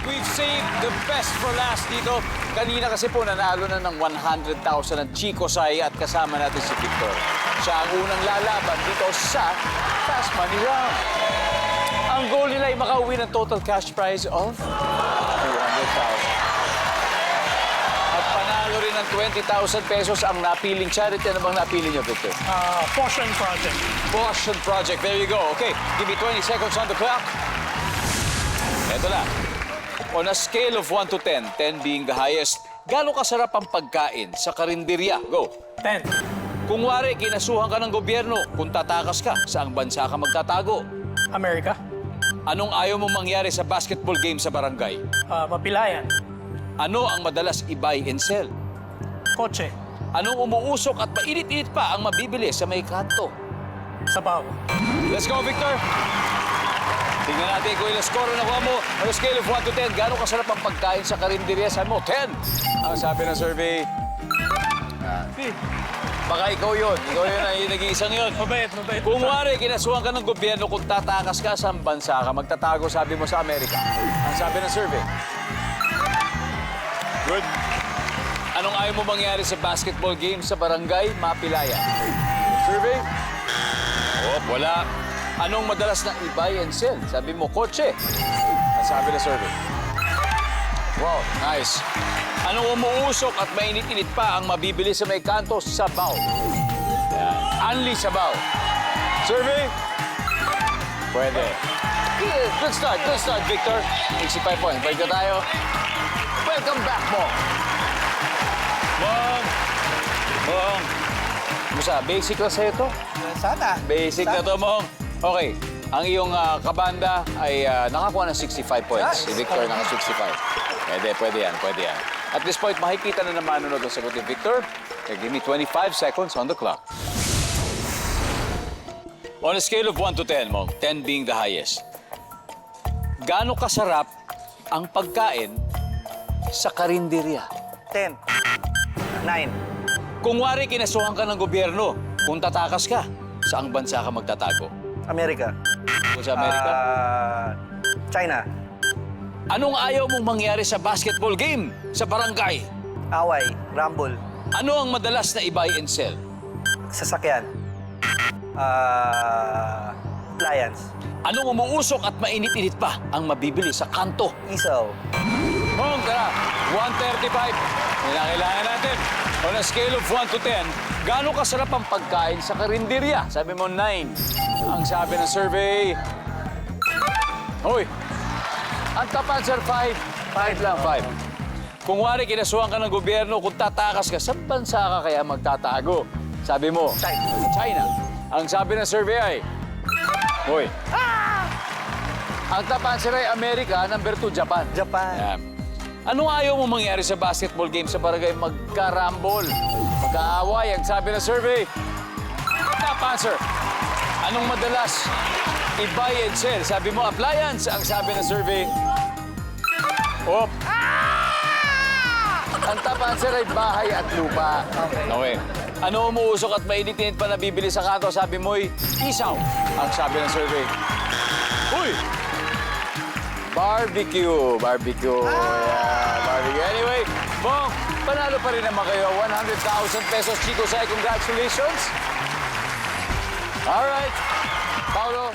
we've saved the best for last dito. Kanina kasi po nanalo na ng 100,000 ang Chico Sai at kasama natin si Victor. Siya ang unang lalaban dito sa Fast Money Round. Ang goal nila ay makauwi ng total cash prize of 200,000. At panalo rin ng 20,000 pesos ang napiling charity. Ano bang napili niyo, Victor? Portion Project. Portion Project. There you go. Okay, give me 20 seconds on the clock. Eto na. On a scale of 1 to 10, 10 being the highest, gaano kasarap ang pagkain sa karinderya? Go. 10. Kung wari, kinasuhan ka ng gobyerno, kung tatakas ka, saang bansa ka magtatago? America. Anong ayaw mo mangyari sa basketball game sa barangay? Mapilayan. Ano ang madalas i-buy and sell? Kotse. Anong umuusok at mainit-init pa ang mabibili sa may kanto? Sabaw. Let's go, Victor! Tingnan natin kung ilang score na nakuha mo. On a scale of 1 to 10, gaano kasarap ang pagkain sa karinderya? Saan mo? 10! Ang sabi ng survey, baka ikaw yun. Ikaw yun ang nag-iisang yun. Mabait. Kung wari, kinasuhan ka ng gobyerno, kung tatakas ka sa bansa ka, magtatago, sabi mo, sa Amerika. Ang sabi ng survey. Good. Anong ayaw mo mangyari sa basketball game sa barangay? Mapilaya. Survey? Oh, wala. Anong madalas na i-buy and sell? Sabi mo, kotse. Ang sabi ng survey. Wow, nice. Anong umuusok at mainit-init pa ang mabibili sa may kanto? Sabaw. Yan. Anli sabaw. Survey? Pwede. Good start, Victor. 65 points. Balik na tayo. Welcome back, Mong. Mong. Musa, basic lang sa'yo to? Sana. Basic na to, Mong. Okay. Ang iyong kabanda ay nakakuha ng 65 points. Si Victor naka 65. Pwede yan. At this point, makikita na naman ano sagot ni Victor. Okay, give me 25 seconds on the clock. On a scale of 1 to 10, Mong, 10 being the highest, gaano kasarap ang pagkain sa karinderya? 10. 9. Kung wari, kinasuhan ka ng gobyerno, kung tatakas ka, saang bansa ka magtatago? America. Kung sa Amerika? China. Anong ayaw mong mangyari sa basketball game sa barangay? Away. Rumble. Ano ang madalas na i-buy and sell? Sasakyan. Appliance. Anong umuusok at mainit-init pa ang mabibili sa kanto? Isaw. Mong, tara, 135. Kailangan natin. On a scale of 1 to 10, gaano kasarap ang pagkain sa karinderya? Sabi mo, 9. Ang sabi ng survey... Hoy! Ang top answer, 5. 5 lang, 5. Kung wari, kinasuhan ka ng gobyerno, kung tatakas ka, saan bansa ka kaya magtatago? Sabi mo, China. Ang sabi ng survey ay... Hoy! Ang top answer ay Amerika, number 2, Japan. Japan. Yan. Anong ayaw mo mangyari sa basketball game sa barangay? Magkarambol, magkaaway. Ang sabi ng survey, top answer. Anong madalas i-buy and sell? Sabi mo, appliance. Ang sabi ng survey, op. Ang top answer ay bahay at lupa. Okay. Ano umuusok at mainit-init pa nabibili sa kanto? Sabi mo'y isaw. Ang sabi ng survey, uy! Barbecue. Yeah, barbecue. Anyway, Bong, panalo pa rin naman kayo. 100,000 pesos, Chico Sai. Congratulations. All right. Paolo.